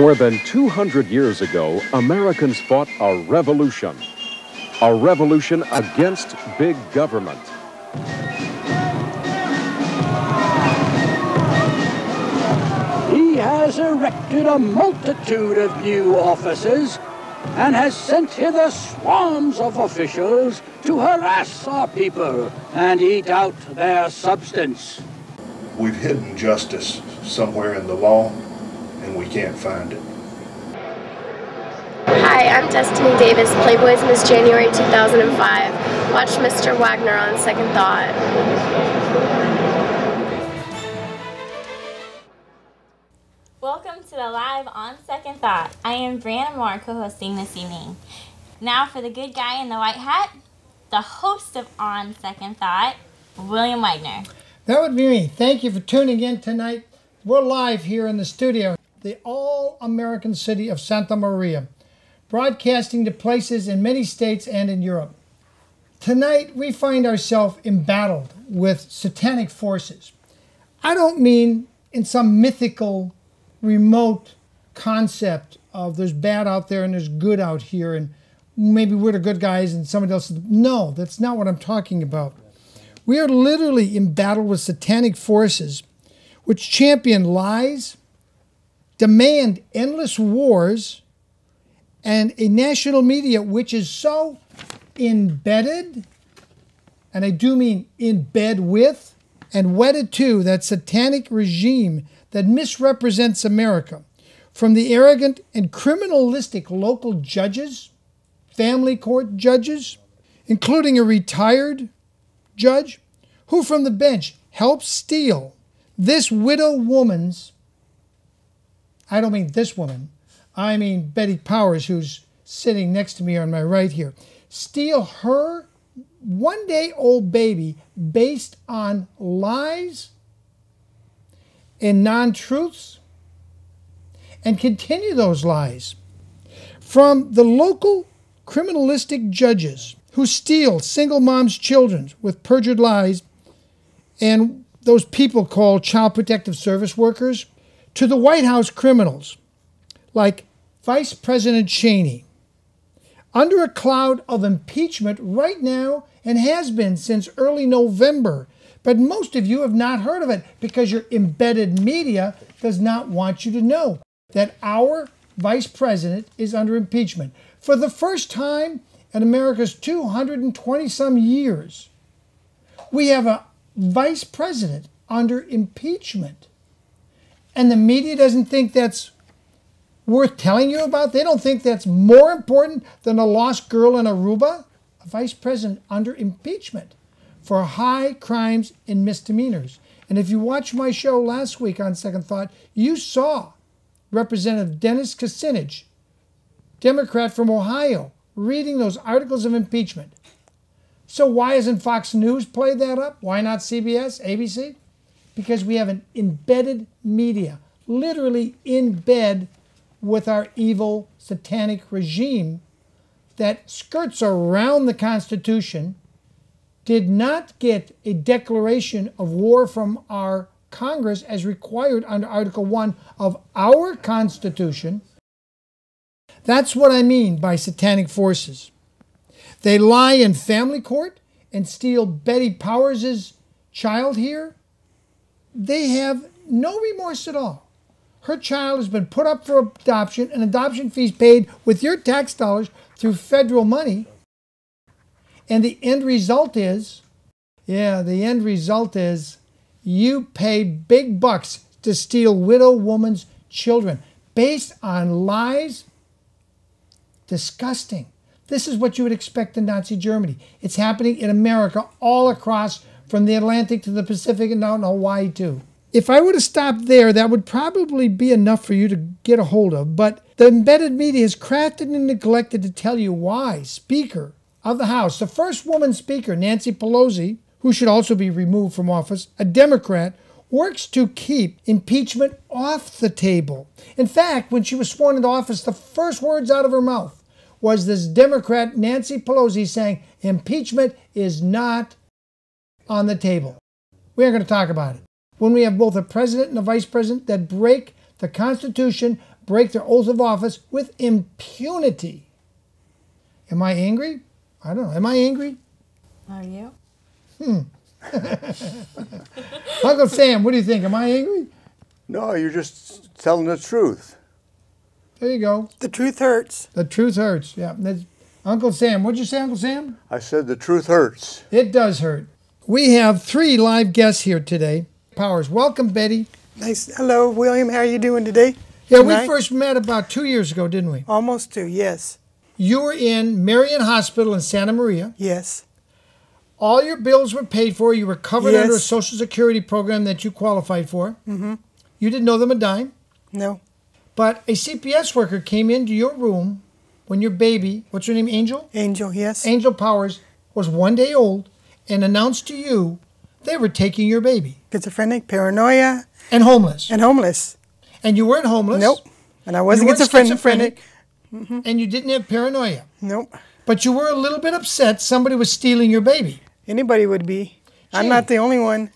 More than 200 years ago, Americans fought a revolution against big government. He has erected a multitude of new offices and has sent hither swarms of officials to harass our people and eat out their substance. We've hidden justice somewhere in the law, and we can't find it. Hi, I'm Destiny Davis, Playboy's Miss January 2005. Watch Mr. Wagener on Second Thought. Welcome to the Live on Second Thought. I am Brianna Moore, co-hosting this evening. Now for the good guy in the white hat, the host of On Second Thought, William Wagener. That would be me. Thank you for tuning in tonight. We're live here in the studio, the all-American city of Santa Maria, broadcasting to places in many states and in Europe. Tonight, we find ourselves embattled with satanic forces. I don't mean in some mythical, remote concept of there's bad out there and there's good out here and maybe we're the good guys and somebody else. No, that's not what I'm talking about. We are literally in battle with satanic forces which champion lies, demand endless wars, and a national media which is so embedded, and I do mean in bed with, and wedded to that satanic regime that misrepresents America, from the arrogant and criminalistic local judges, family court judges, including a retired judge, who from the bench helped steal this widow woman's, I don't mean this woman, I mean Betty Powers, who's sitting next to me on my right here, steal her one-day-old baby based on lies and non-truths, and continue those lies from the local criminalistic judges who steal single moms' children with perjured lies and those people called Child Protective Service workers, to the White House criminals like Vice President Cheney, under a cloud of impeachment right now and has been since early November. But most of you have not heard of it because your embedded media does not want you to know that our vice president is under impeachment. For the first time in America's 220-some years, we have a vice president under impeachment. And the media doesn't think that's worth telling you about. They don't think that's more important than a lost girl in Aruba. A vice president under impeachment for high crimes and misdemeanors. And if you watched my show last week on Second Thought, you saw Representative Dennis Kucinich, Democrat from Ohio, reading those articles of impeachment. So why hasn't Fox News played that up? Why not CBS, ABC? Because we have an embedded media, literally in bed with our evil satanic regime that skirts around the Constitution, did not get a declaration of war from our Congress as required under Article 1 of our Constitution. That's what I mean by satanic forces. They lie in family court and steal Betty Powers' child here. They have no remorse at all. Her child has been put up for adoption, and adoption fees paid with your tax dollars through federal money. And the end result is, you pay big bucks to steal widow woman's children based on lies. Disgusting. This is what you would expect in Nazi Germany. It's happening in America all across from the Atlantic to the Pacific and down to Hawaii too. If I were to stop there, that would probably be enough for you to get a hold of, but the embedded media is crafted and neglected to tell you why Speaker of the House, the first woman Speaker, Nancy Pelosi, who should also be removed from office, a Democrat, works to keep impeachment off the table. In fact, when she was sworn into office, the first words out of her mouth was this Democrat, Nancy Pelosi, saying impeachment is not on the table. We aren't going to talk about it. When we have both a president and a vice president that break the Constitution break their oath of office with impunity. Am I angry? I don't know. Am I angry? Are you? Uncle Sam, what do you think? Am I angry? No, you're just telling the truth. There you go. The truth hurts. The truth hurts. Yeah. Uncle Sam, what'd you say, Uncle Sam? I said the truth hurts. It does hurt. We have 3 live guests here today. Powers, welcome, Betty. Nice. Hello, William. How are you doing today? Yeah, Tonight? we first met about 2 years ago, didn't we? Almost 2, yes. You were in Marion Hospital in Santa Maria. Yes. All your bills were paid for. You were covered Yes. under a Social Security program that you qualified for. Mm-hmm. You didn't owe them a dime. No. But a CPS worker came into your room when your baby, what's her name, Angel? Angel, yes. Angel Powers was 1 day old and announced to you they were taking your baby. Schizophrenic, paranoia. And homeless. And homeless. And you weren't homeless. Nope. And I wasn't You weren't schizophrenic. Mm-hmm. And you didn't have paranoia. Nope. But you were a little bit upset somebody was stealing your baby. Anybody would be. I'm Gee. not the only one.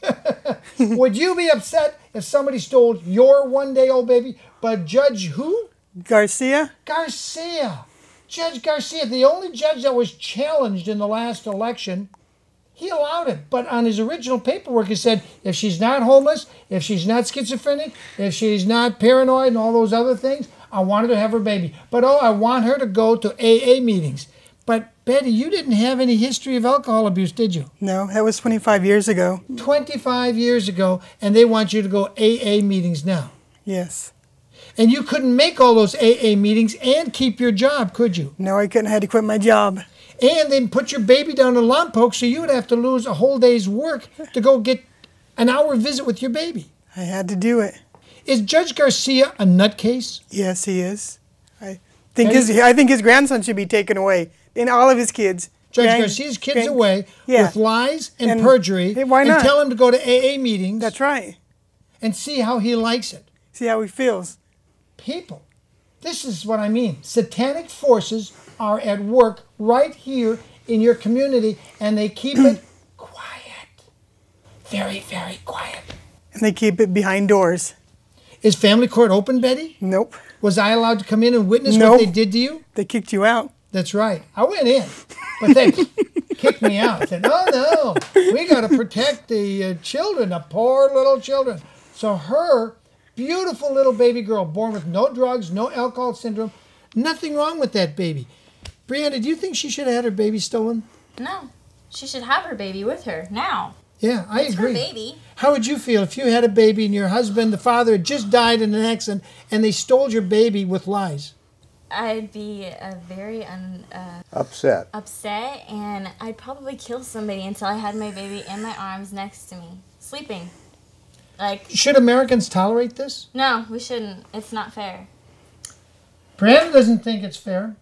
Would you be upset if somebody stole your 1 day old baby? But Judge who? Garcia? Garcia. Judge Garcia, the only judge that was challenged in the last election, he allowed it. But on his original paperwork, he said, if she's not homeless, if she's not schizophrenic, if she's not paranoid and all those other things, I want her to have her baby. But, oh, I want her to go to AA meetings. But, Betty, you didn't have any history of alcohol abuse, did you? No, that was 25 years ago. 25 years ago, and they want you to go AA meetings now. Yes. And you couldn't make all those AA meetings and keep your job, could you? No, I couldn't. I had to quit my job. And then put your baby down in Lompoc, so you would have to lose a whole day's work to go get an hour visit with your baby. I had to do it. Is Judge Garcia a nutcase? Yes, he is. I think his grandson should be taken away. And all of his kids. Judge Garcia's kids away with lies and perjury. Hey, why not? And tell him to go to AA meetings. That's right. And see how he likes it. See how he feels. People, this is what I mean. Satanic forces are at work right here in your community, and they keep it quiet. Very, very quiet. And they keep it behind doors. Is family court open, Betty? Nope. Was I allowed to come in and witness Nope. what they did to you? They kicked you out. That's right. I went in, but they kicked me out. Said, oh, no, we got to protect the children, the poor little children. So her beautiful little baby girl, born with no drugs, no alcohol syndrome, nothing wrong with that baby. Brianna, do you think she should have had her baby stolen? No. She should have her baby with her now. Yeah, I agree. It's her baby. How would you feel if you had a baby and your husband, the father, had just died in an accident and they stole your baby with lies? I'd be very Upset. upset, and I'd probably kill somebody until I had my baby in my arms next to me, sleeping. Like, Should Americans tolerate this? no, we shouldn't. It's not fair. Brianna doesn't think it's fair.